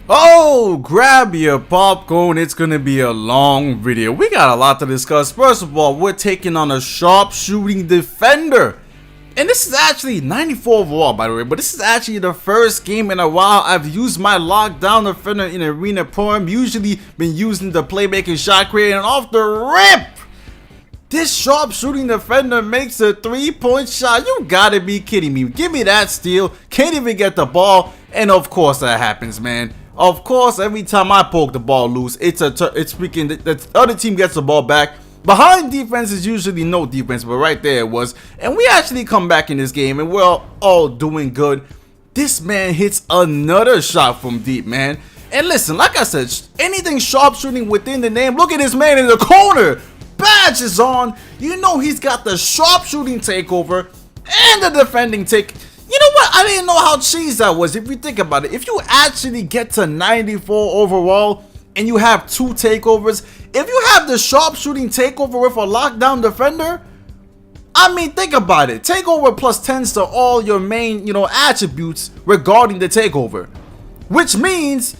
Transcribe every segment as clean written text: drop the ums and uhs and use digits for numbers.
Oh, grab your popcorn, it's gonna be a long video. We got a lot to discuss. First of all, we're taking on a sharpshooting defender. And this is actually 94 overall, by the way, but this is actually the first game in a while I've used my lockdown defender in Arena Pro. I'm usually been using the playmaking shot creator, and off the rip, this sharpshooting defender makes a 3-point shot. You gotta be kidding me. Give me that steal, can't even get the ball, and of course that happens, man. Of course, every time I poke the ball loose, it's freaking the other team gets the ball back. Behind defense is usually no defense, but right there it was. And we actually come back in this game, and we're all doing good. This man hits another shot from deep, man. And listen, like I said, anything sharpshooting within the name. Look at this man in the corner. Badge is on. You know he's got the sharpshooting takeover and the defending take. You know what? I didn't know how cheese that was. If you think about it, if you actually get to 94 overall and you have 2 takeovers, if you have the sharpshooting takeover with a lockdown defender, I mean, think about it. Takeover plus 10s to all your main, attributes regarding the takeover, which means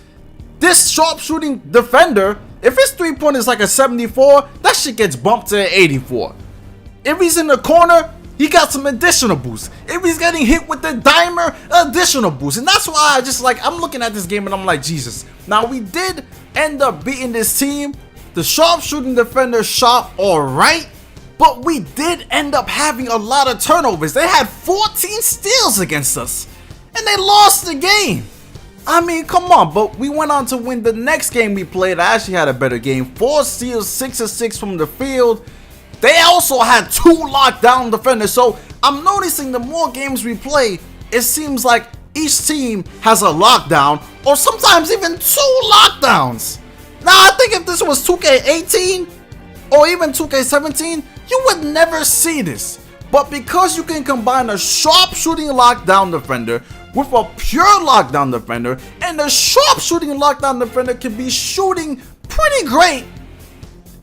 this sharpshooting defender, if his 3-point is like a 74, that shit gets bumped to an 84. If he's in the corner, he got some additional boosts. If he's getting hit with the dimer, additional boosts. And that's why I'm looking at this game and I'm like, Jesus. Now, we did end up beating this team. The sharpshooting defender shot alright, but we did end up having a lot of turnovers. They had 14 steals against us, and they lost the game. I mean, come on, but we went on to win the next game we played. I actually had a better game. 4 steals, 6 of 6 from the field. They also had 2 lockdown defenders. So I'm noticing the more games we play, it seems like each team has a lockdown, or sometimes even 2 lockdowns. Now, I think if this was 2K18 or even 2K17, you would never see this. But because you can combine a sharpshooting lockdown defender with a pure lockdown defender, and the sharpshooting lockdown defender can be shooting pretty great,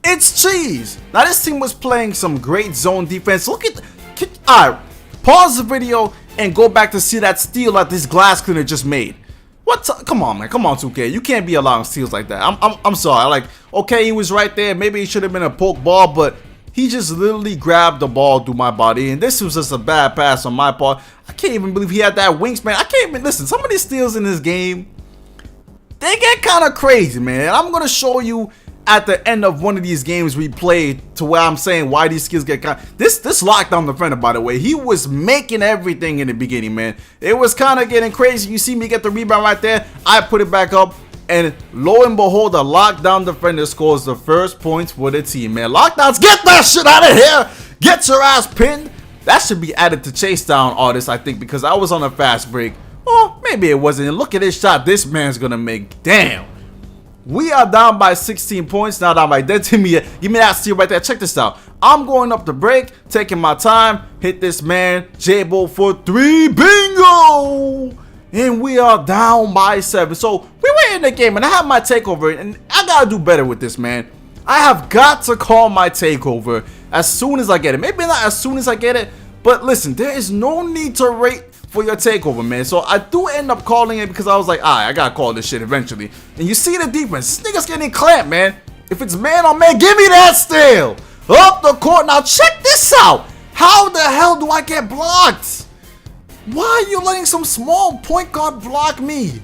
it's cheese. Now, this team was playing some great zone defense. Look at, alright, pause the video and go back to see that steal that this glass cleaner just made. Come on, man. Come on, 2K. You can't be allowing steals like that. I'm sorry. Okay, he was right there. Maybe it should have been a poke ball, but he just literally grabbed the ball through my body, and this was just a bad pass on my part. I can't even believe he had that wingspan. I can't even listen. Some of these steals in this game, they get kind of crazy, man. I'm gonna show you at the end of one of these games we played to where I'm saying why these skills get kind of, this lockdown defender, by the way, he was making everything in the beginning, man. It was kind of getting crazy. You see me get the rebound right there, I put it back up, and lo and behold, the lockdown defender scores the first points for the team, man. Lockdowns, get that shit out of here. Get your ass pinned. That should be added to chase down artists, I think, because I was on a fast break. Or maybe it wasn't. And look at this shot this man's gonna make. Damn. We are down by 16 points. Now down by dead to me. Give me that steal right there. Check this out. I'm going up the break, taking my time. Hit this man. J-Bo for 3. Bingo! And we are down by 7. So we were in the game, and I have my takeover, and I gotta do better with this, man. I have got to call my takeover as soon as I get it. Maybe not as soon as I get it, but listen, there is no need to wait for your takeover, man. So I do end up calling it because I was like, alright, I gotta call this shit eventually. And you see the defense, this nigga's getting clamped, man. If it's man on man, give me that steal. Up the court. Now check this out. How the hell do I get blocked? Why are you letting some small point guard block me?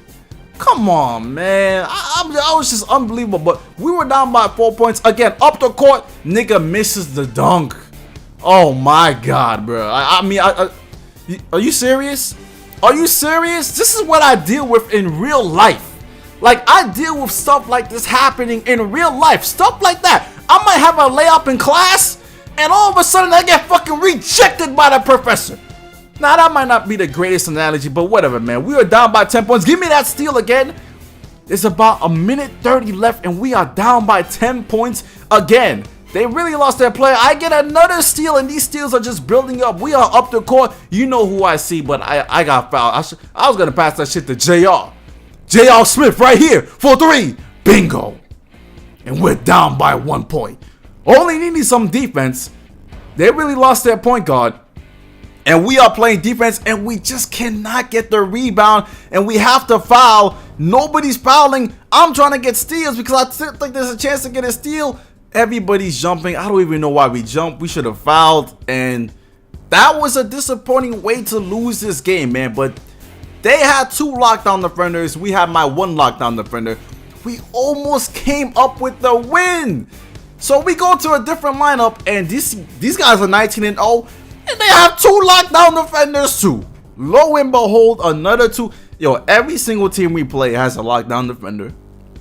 Come on, man. I was just unbelievable. But we were down by 4 points. Again, up the court. Nigga misses the dunk. Oh my god, bro. Are you serious? Are you serious? This is what I deal with in real life. Like, I deal with stuff like this happening in real life. Stuff like that. I might have a layup in class, and all of a sudden I get fucking rejected by the professor. Now, that might not be the greatest analogy, but whatever, man. We are down by 10 points. Give me that steal again. It's about a minute 30 left, and we are down by 10 points again. They really lost their play. I get another steal, and these steals are just building up. We are up the court. You know who I see, but I got fouled. I was going to pass that shit to JR. JR Smith right here for 3. Bingo. And we're down by 1 point. Only needing some defense. They really lost their point guard. And we are playing defense, and we just cannot get the rebound, and we have to foul Nobody's fouling. I'm trying to get steals because I think there's a chance to get a steal. Everybody's jumping. I don't even know why we jumped. We should have fouled. And that was a disappointing way to lose this game, man. But they had 2 lockdown defenders. We had my 1 lockdown defender. We almost came up with the win. So we go to a different lineup, and these guys are 19-0, and they have 2 lockdown defenders too. Lo and behold, another 2. Yo, every single team we play has a lockdown defender,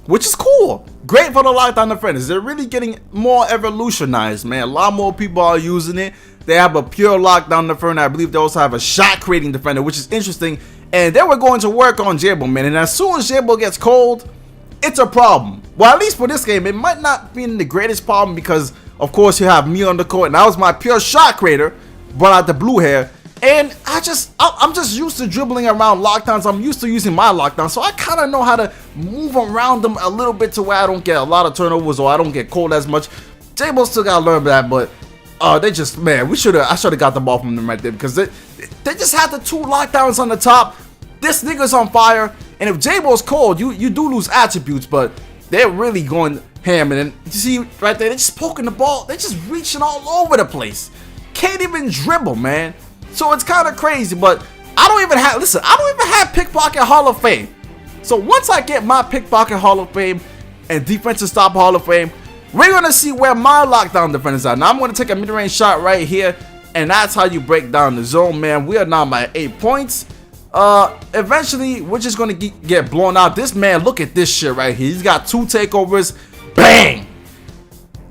which is cool. Great for the lockdown defenders. They're really getting more evolutionized, man. A lot more people are using it. They have a pure lockdown defender. I believe they also have a shot creating defender, which is interesting. And they were going to work on Jabo, man. And as soon as Jabo gets cold, it's a problem. Well, at least for this game, it might not be the greatest problem because, of course, you have me on the court, and that was my pure shot creator, brought out the blue hair, and I'm just used to dribbling around lockdowns. I'm used to using my lockdown, so I kind of know how to move around them a little bit to where I don't get a lot of turnovers or I don't get cold as much. Jabo still gotta learn that, but they just, man, I should have got the ball from them right there because they just had the 2 lockdowns on the top. This nigga's on fire. And if Jabo's cold, you do lose attributes, but they're really going ham. And then you see right there, they're just poking the ball. They're just reaching all over the place. Can't even dribble, man. So it's kind of crazy, but I don't even have Pickpocket Hall of Fame. So once I get my Pickpocket Hall of Fame and Defensive Stop Hall of Fame, we're going to see where my lockdown defenders are. Now I'm going to take a mid-range shot right here, and that's how you break down the zone, man. We are now by 8 points. Eventually we're just gonna get blown out. This man, look at this shit right here. He's got 2 takeovers. Bang!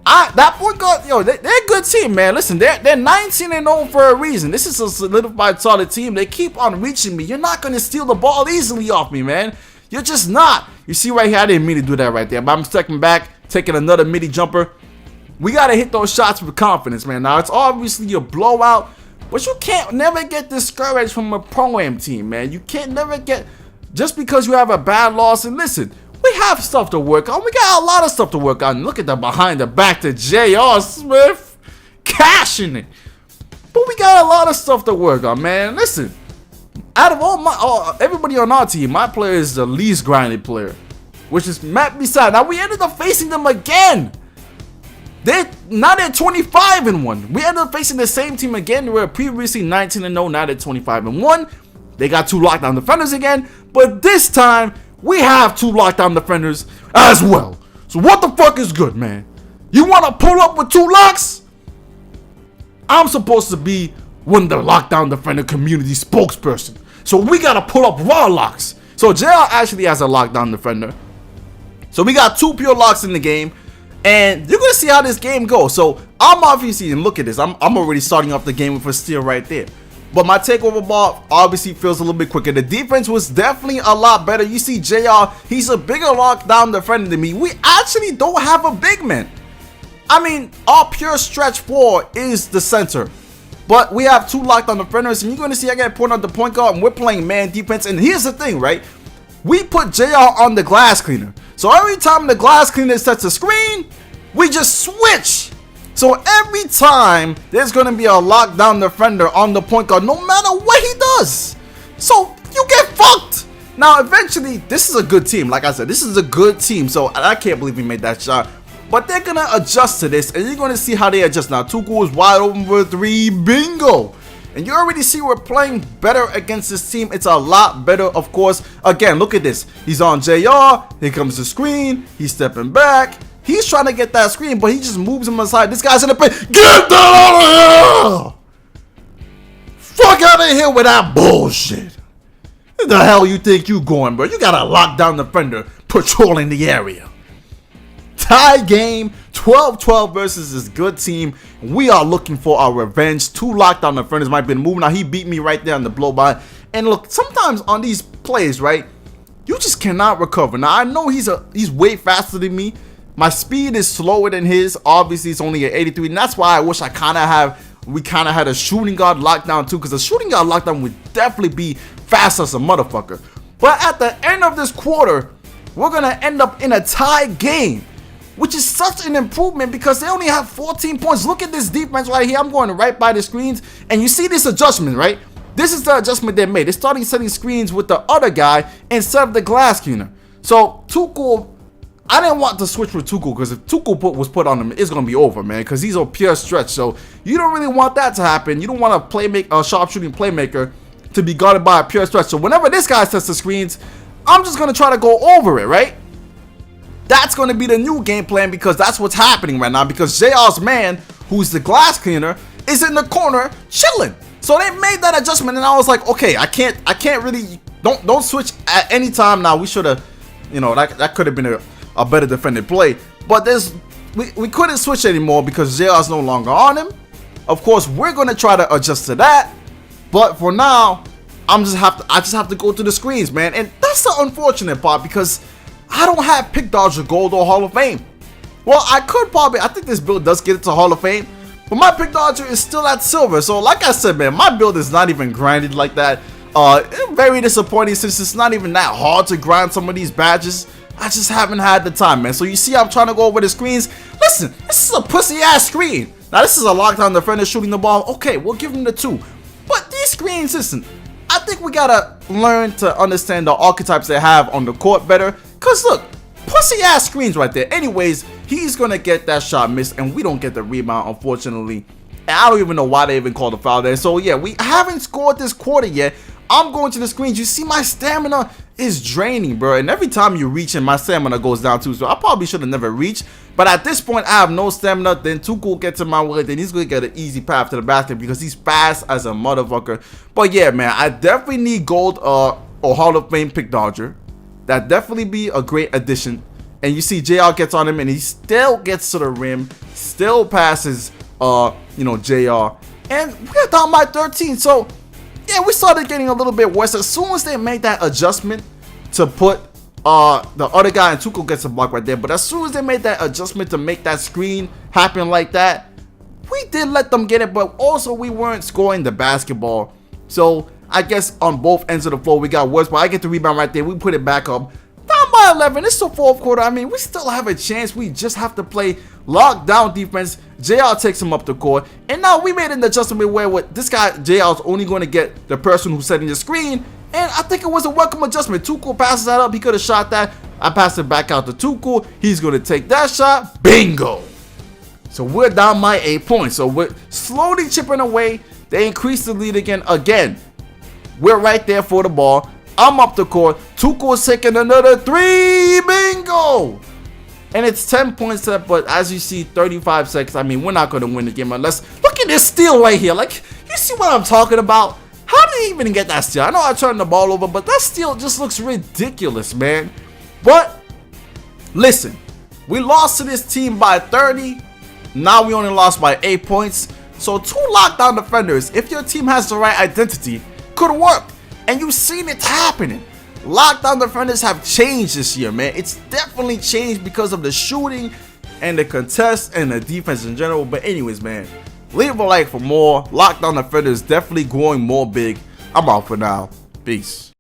That point guard, yo, they're a good team, man. Listen, they're 19-0 for a reason. This is a solidified, solid team. They keep on reaching me. You're not gonna steal the ball easily off me, man. You're just not. You see right here, I didn't mean to do that right there, but I'm stepping back, taking another midi jumper. We gotta hit those shots with confidence, man. Now it's obviously a blowout, but you can't never get discouraged from a Pro-Am team, man. You can't never get, just because you have a bad loss. And listen, we have stuff to work on. We got a lot of stuff to work on. Look at the behind the back to J.R. Smith. Cashing it. But we got a lot of stuff to work on, man. Listen, out of everybody on our team, my player is the least grinded player, which is Matt Beside. Now we ended up facing them again. They're 25-1. We ended up facing the same team again. They were previously 19-0, now they're 25-1. They got 2 lockdown defenders again, but this time we have 2 lockdown defenders as well. So what the fuck is good, man? You want to pull up with 2 locks? I'm supposed to be one of the lockdown defender community spokesperson, so we gotta pull up raw locks. So JR actually has a lockdown defender. So we got 2 pure locks in the game. And you're going to see how this game goes. So I'm obviously, and look at this, I'm already starting off the game with a steal right there. But my takeover ball obviously feels a little bit quicker. The defense was definitely a lot better. You see JR, he's a bigger lockdown defender than me. We actually don't have a big man. I mean, our pure stretch 4 is the center. But we have 2 lockdown defenders. And you're going to see I get point on the point guard, and we're playing man defense. And here's the thing, right? We put JR on the glass cleaner. So every time the glass cleaner sets a screen, we just switch. So every time there's going to be a lockdown defender on the point guard, no matter what he does. So you get fucked. Now eventually, this is a good team. Like I said, this is a good team. So I can't believe he made that shot. But they're going to adjust to this, and you're going to see how they adjust. Now Tuku is wide open for 3. Bingo. And you already see we're playing better against this team. It's a lot better, of course. Again, look at this. He's on JR. Here comes the screen. He's stepping back. He's trying to get that screen, but he just moves him aside. This guy's in the paint. Get that out of here! Fuck out of here with that bullshit. Where the hell you think you going, bro? You got a lockdown defender patrolling the area. Tie game, 12-12 versus this good team. We are looking for our revenge. 2 lockdown defenders might be moving. Now he beat me right there on the blow by. And look, sometimes on these plays, right, you just cannot recover. Now I know he's way faster than me. My speed is slower than his. Obviously, it's only at 83, and that's why I wish we kind of had a shooting guard lockdown too, because a shooting guard lockdown would definitely be fast as a motherfucker. But at the end of this quarter, we're gonna end up in a tie game, which is such an improvement because they only have 14 points. Look at this defense right here. I'm going right by the screens, and you see this adjustment, right? This is the adjustment they made. They're starting setting screens with the other guy instead of the glass cleaner. So Tuchel, I didn't want to switch with Tuchel because if Tuchel was put on him, it's gonna be over, man. Because he's a pure stretch. So you don't really want that to happen. You don't want a sharpshooting playmaker to be guarded by a pure stretch. So whenever this guy sets the screens, I'm just gonna try to go over it, right? That's gonna be the new game plan because that's what's happening right now. Because JR's man, who's the glass cleaner, is in the corner chilling. So they made that adjustment, and I was like, okay, I can't really don't switch at any time now. We should have, that could have been a better defended play. But we couldn't switch anymore because JR's no longer on him. Of course, we're gonna try to adjust to that. But for now, I just have to go to the screens, man. And that's the unfortunate part because I don't have Pick Dodger Gold or Hall of Fame. Well, I think this build does get it to Hall of Fame, but my Pick Dodger is still at Silver. So like I said, man, my build is not even grinded like that. Very disappointing since it's not even that hard to grind some of these badges. I just haven't had the time, man. So you see I'm trying to go over the screens. Listen, this is a pussy ass screen. Now this is a lockdown defender shooting the ball. Okay, we'll give him the 2. But these screens, listen, I think we gotta learn to understand the archetypes they have on the court better. Cause look, pussy ass screens right there. Anyways, he's gonna get that shot missed and we don't get the rebound, unfortunately. And I don't even know why they even called a foul there. So yeah, we haven't scored this quarter yet. I'm going to the screens. You see my stamina is draining, bro. And every time you reach and my stamina goes down too. So I probably should have never reached. But at this point, I have no stamina. Then Tuchel gets in my way. Then he's going to get an easy path to the basket because he's fast as a motherfucker. But yeah, man, I definitely need gold or Hall of Fame Pick Dodger. That definitely be a great addition. And you see JR gets on him and he still gets to the rim. Still passes, JR. And we're down by 13. So yeah, we started getting a little bit worse. As soon as they made that adjustment to put the other guy, and Tuchel gets a block right there, but as soon as they made that adjustment to make that screen happen like that, we did let them get it, but also we weren't scoring the basketball. So I guess on both ends of the floor we got worse, but I get the rebound right there. We put it back up. Down by 11. It's the fourth quarter. I mean, we still have a chance. We just have to play lockdown defense. JR takes him up the court. And now we made an adjustment where this guy, JR, is only going to get the person who's setting the screen. And I think it was a welcome adjustment. Tuchel passes that up. He could have shot that. I passed it back out to Tuchel. He's going to take that shot. Bingo. So we're down by 8 points. So we're slowly chipping away. They increase the lead again. We're right there for the ball. I'm up the court. Tuchel is taking another 3. Bingo. And it's 10 points up, but as you see, 35 seconds. I mean, we're not going to win the game unless... Look at this steal right here. Like, you see what I'm talking about? How did he even get that steal? I know I turned the ball over, but that steal just looks ridiculous, man. But, listen. We lost to this team by 30. Now we only lost by 8 points. So, 2 lockdown defenders, if your team has the right identity, could work. And you've seen it happening. Lockdown defenders have changed this year, man. It's definitely changed because of the shooting and the contest and the defense in general. But anyways, man, leave a like for more. Lockdown defenders definitely growing more big. I'm out for now. Peace.